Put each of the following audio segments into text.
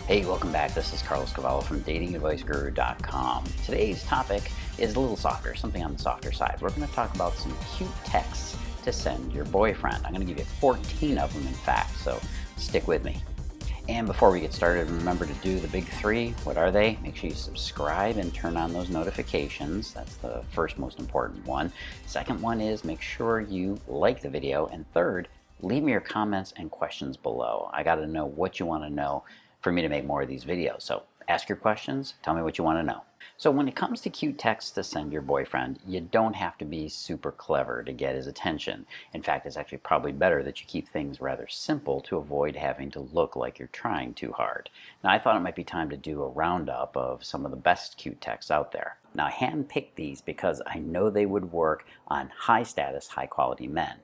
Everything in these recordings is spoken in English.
Hey, welcome back. This is Cavallo from datingadviceguru.com. Today's topic is a little softer, something on the softer side. We're going to talk about some cute texts to send your boyfriend. I'm going to give you 14 of them, in fact, so stick with me. And before we get started, remember to do the big three. What are they? Make sure you subscribe and turn on those notifications. That's the first most important one. Second one is make sure you like the video. And third, leave me your comments and questions below. I got to know what you want to know for me to make more of these videos. So ask your questions, tell me what you want to know. So when it comes to cute texts to send your boyfriend, you don't have to be super clever to get his attention. In fact, it's actually probably better that you keep things rather simple to avoid having to look like you're trying too hard. Now, I thought it might be time to do a roundup of some of the best cute texts out there. Now, I handpicked these because I know they would work on high status, high quality men.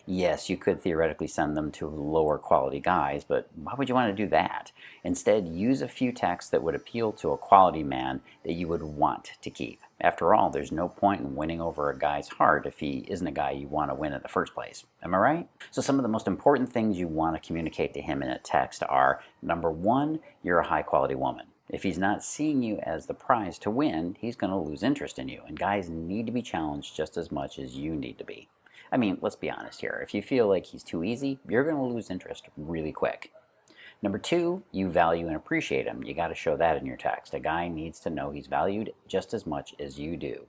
Yes, you could theoretically send them to lower quality guys, but why would you want to do that? Instead, use a few texts that would appeal to a quality man that you would want to keep. After all, there's no point in winning over a guy's heart if he isn't a guy you want to win in the first place. Am I right? So some of the most important things you want to communicate to him in a text are, number one, you're a high quality woman. If he's not seeing you as the prize to win, he's going to lose interest in you, and guys need to be challenged just as much as you need to be. I mean, let's be honest here. If you feel like he's too easy, you're going to lose interest really quick. Number two, you value and appreciate him. You got to show that in your text. A guy needs to know he's valued just as much as you do.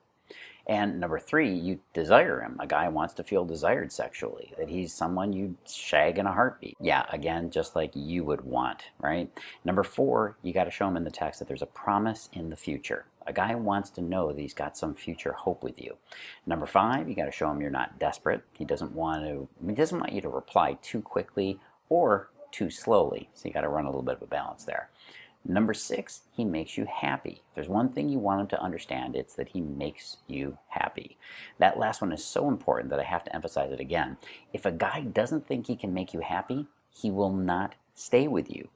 And number three, you desire him. A guy wants to feel desired sexually, that he's someone you'd shag in a heartbeat. Yeah, again, just like you would want, right? Number four, you got to show him in the text that there's a promise in the future. A guy wants to know that he's got some future hope with you. Number five, you got to show him you're not desperate. He doesn't want you to reply too quickly or too slowly. So you got to run a little bit of a balance there. Number six, he makes you happy. If there's one thing you want him to understand, it's that he makes you happy. That last one is so important that I have to emphasize it again. If a guy doesn't think he can make you happy, he will not stay with you.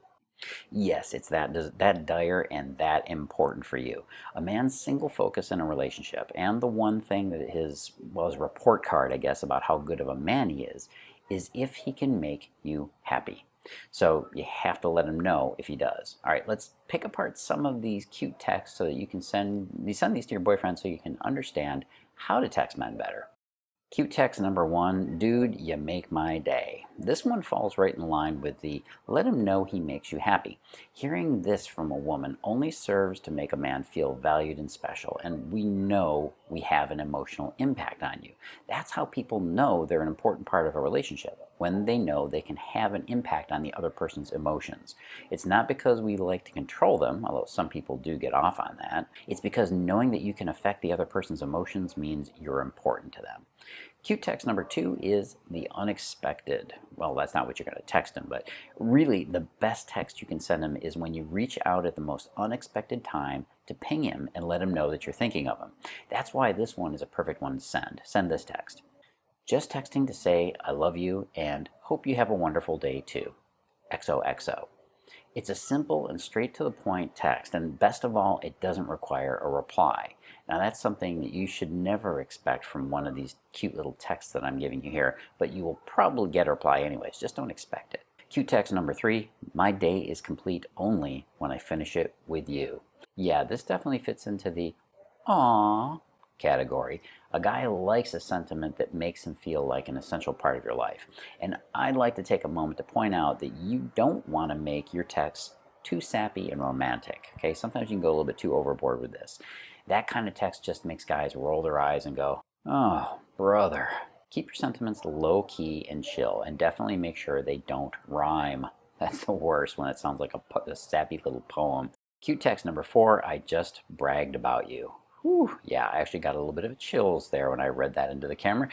Yes, it's that dire and that important for you. A man's single focus in a relationship, and the one thing that his report card, I guess, about how good of a man he is if he can make you happy. So you have to let him know if he does. All right, let's pick apart some of these cute texts so that you can send these to your boyfriend so you can understand how to text men better. Cute text number one, dude, you make my day. This one falls right in line with the let him know he makes you happy. Hearing this from a woman only serves to make a man feel valued and special, and we know we have an emotional impact on you. That's how people know they're an important part of a relationship, when they know they can have an impact on the other person's emotions. It's not because we like to control them, although some people do get off on that. It's because knowing that you can affect the other person's emotions means you're important to them. Cute text number two is the unexpected. Well, that's not what you're going to text him, but really the best text you can send him is when you reach out at the most unexpected time to ping him and let him know that you're thinking of him. That's why this one is a perfect one to send. Send this text. Just texting to say, I love you and hope you have a wonderful day too. XOXO. It's a simple and straight to the point text, and best of all, it doesn't require a reply. Now that's something that you should never expect from one of these cute little texts that I'm giving you here, but you will probably get a reply anyways, just don't expect it. Cute text number three, my day is complete only when I finish it with you. Yeah, this definitely fits into the aww category. A guy likes a sentiment that makes him feel like an essential part of your life. And I'd like to take a moment to point out that you don't want to make your texts too sappy and romantic. Okay, sometimes you can go a little bit too overboard with this. That kind of text just makes guys roll their eyes and go, oh, brother. Keep your sentiments low key and chill, and definitely make sure they don't rhyme. That's the worst, when it sounds like a sappy little poem. Cute text number four, I just bragged about you. Whew, yeah, I actually got a little bit of chills there when I read that into the camera.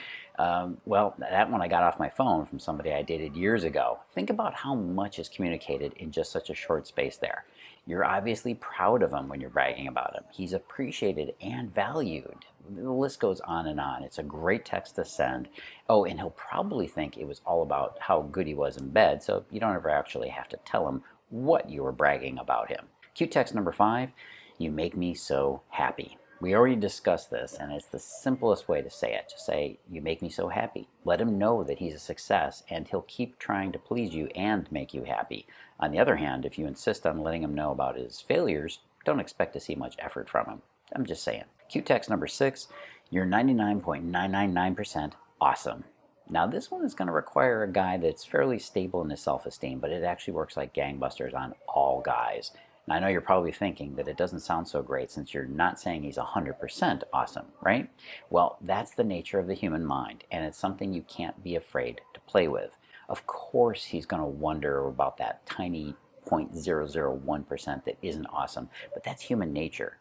Well, that one I got off my phone from somebody I dated years ago. Think about how much is communicated in just such a short space there. You're obviously proud of him when you're bragging about him. He's appreciated and valued. The list goes on and on. It's a great text to send. Oh, and he'll probably think it was all about how good he was in bed, so you don't ever actually have to tell him what you were bragging about him. Cute text number five, you make me so happy. We already discussed this, and it's the simplest way to say it. Just say, "You make me so happy." Let him know that he's a success, and he'll keep trying to please you and make you happy. On the other hand, if you insist on letting him know about his failures, don't expect to see much effort from him. I'm just saying. Cue text number 6, you're 99.999% awesome. Now, this one is going to require a guy that's fairly stable in his self-esteem, but it actually works like gangbusters on all guys. And I know you're probably thinking that it doesn't sound so great since you're not saying he's 100% awesome, right? Well, that's the nature of the human mind, and it's something you can't be afraid to play with. Of course, he's going to wonder about that tiny 0.001% that isn't awesome, but that's human nature.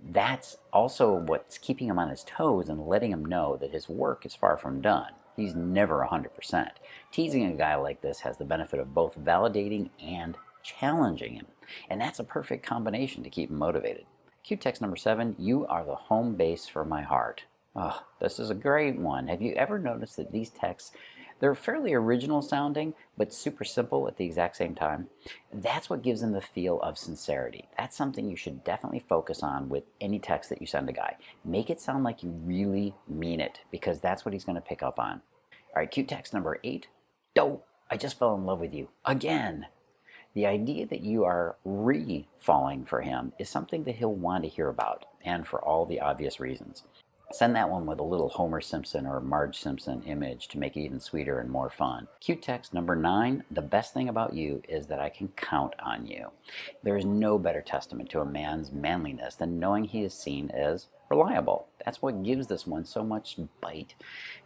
That's also what's keeping him on his toes and letting him know that his work is far from done. He's never 100%. Teasing a guy like this has the benefit of both validating and challenging him, and that's a perfect combination to keep him motivated. Cue text number 7, you are the home base for my heart. Oh, this is a great one. Have you ever noticed that these texts, they're fairly original sounding, but super simple at the exact same time? That's what gives them the feel of sincerity. That's something you should definitely focus on with any text that you send a guy. Make it sound like you really mean it, because that's what he's going to pick up on. All right, cue text number 8. Dope, I just fell in love with you again. The idea that you are re-falling for him is something that he'll want to hear about, and for all the obvious reasons. Send that one with a little Homer Simpson or Marge Simpson image to make it even sweeter and more fun. Cue text number 9, the best thing about you is that I can count on you. There is no better testament to a man's manliness than knowing he is seen as reliable. That's what gives this one so much bite.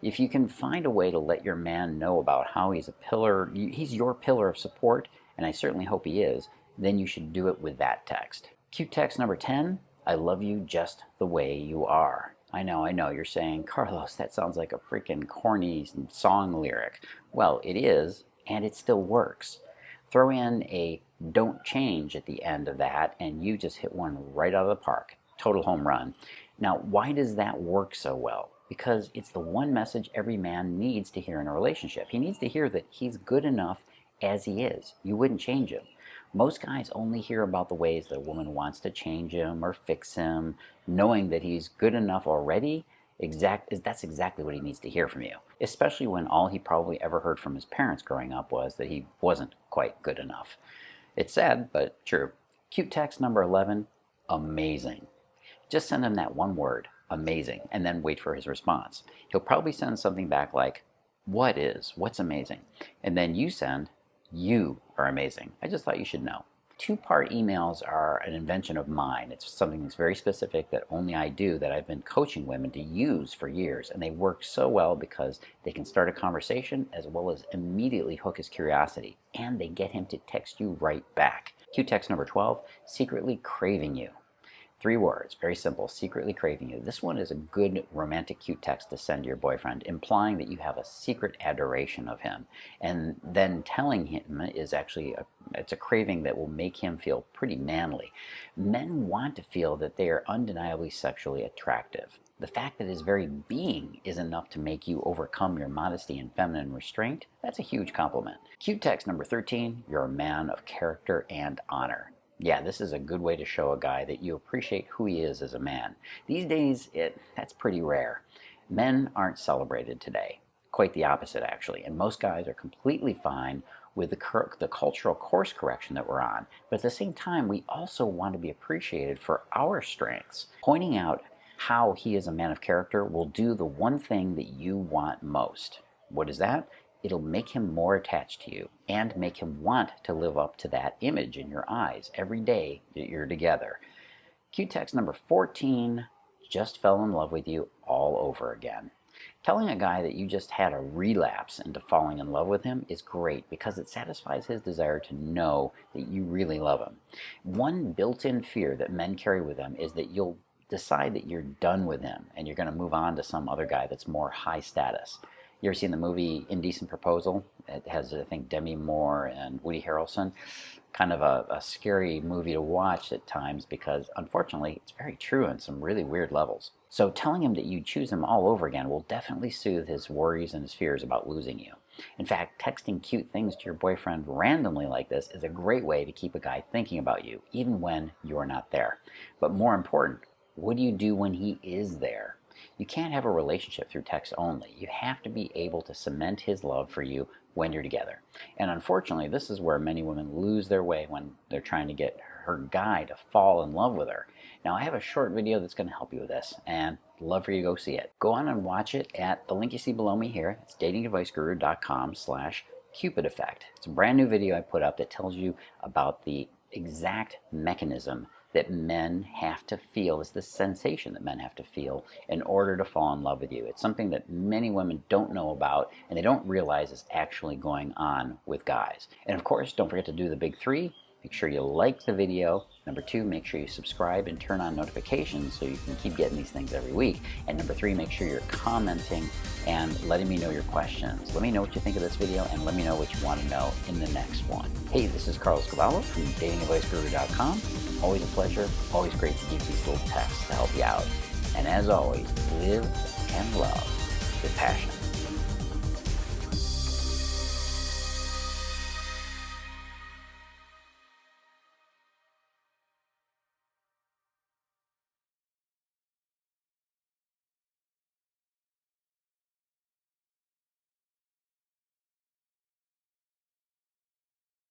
If you can find a way to let your man know about how he's a pillar, he's your pillar of support, and I certainly hope he is, then you should do it with that text. Cue text number 10, I love you just the way you are. I know, you're saying, Carlos, that sounds like a freaking corny song lyric. Well, it is, and it still works. Throw in a don't change at the end of that, and you just hit one right out of the park. Total home run. Now, why does that work so well? Because it's the one message every man needs to hear in a relationship. He needs to hear that he's good enough as he is. You wouldn't change him. Most guys only hear about the ways that a woman wants to change him or fix him, knowing that he's good enough already. That's exactly what he needs to hear from you, especially when all he probably ever heard from his parents growing up was that he wasn't quite good enough. It's sad, but true. Cue text number 11, amazing. Just send him that one word, amazing, and then wait for his response. He'll probably send something back like, what's amazing? And then you send, you are amazing. I just thought you should know. Two-part emails are an invention of mine. It's something that's very specific that only I do, that I've been coaching women to use for years. And they work so well because they can start a conversation as well as immediately hook his curiosity. And they get him to text you right back. Cue text number 12, secretly craving you. 3 words, very simple, secretly craving you. This one is a good romantic cute text to send to your boyfriend, implying that you have a secret adoration of him. And then telling him is actually, it's a craving that will make him feel pretty manly. Men want to feel that they are undeniably sexually attractive. The fact that his very being is enough to make you overcome your modesty and feminine restraint, that's a huge compliment. Cute text number 13, you're a man of character and honor. Yeah, this is a good way to show a guy that you appreciate who he is as a man. These days, that's pretty rare. Men aren't celebrated today. Quite the opposite, actually. And most guys are completely fine with the cultural course correction that we're on. But at the same time, we also want to be appreciated for our strengths. Pointing out how he is a man of character will do the one thing that you want most. What is that? It'll make him more attached to you and make him want to live up to that image in your eyes every day that you're together. Cue text number 14, just fell in love with you all over again. Telling a guy that you just had a relapse into falling in love with him is great because it satisfies his desire to know that you really love him. One built-in fear that men carry with them is that you'll decide that you're done with him and you're going to move on to some other guy that's more high status. You ever seen the movie Indecent Proposal? It has, I think, Demi Moore and Woody Harrelson. Kind of a scary movie to watch at times because, unfortunately, it's very true on some really weird levels. So telling him that you choose him all over again will definitely soothe his worries and his fears about losing you. In fact, texting cute things to your boyfriend randomly like this is a great way to keep a guy thinking about you, even when you're not there. But more important, What do you do when he is there? You can't have a relationship through text only. You have to be able to cement his love for you when you're together. And unfortunately, this is where many women lose their way when they're trying to get her guy to fall in love with her. Now, I have a short video that's going to help you with this, and I'd love for you to go see it. Go on and watch it at the link you see below me here. It's datingadviceguru.com/Cupid effect. It's a brand new video I put up that tells you about the exact mechanism that men have to feel, is the sensation that men have to feel in order to fall in love with you. It's something that many women don't know about, and they don't realize is actually going on with guys. And of course, don't forget to do the big three. Make sure you like the video. Number 2, make sure you subscribe and turn on notifications so you can keep getting these things every week. And number 3, make sure you're commenting and letting me know your questions. Let me know what you think of this video, and let me know what you want to know in the next one. Hey, this is Cavallo from datingadviceguru.com. Always a pleasure, always great to give these little texts to help you out. And as always, live and love with passion.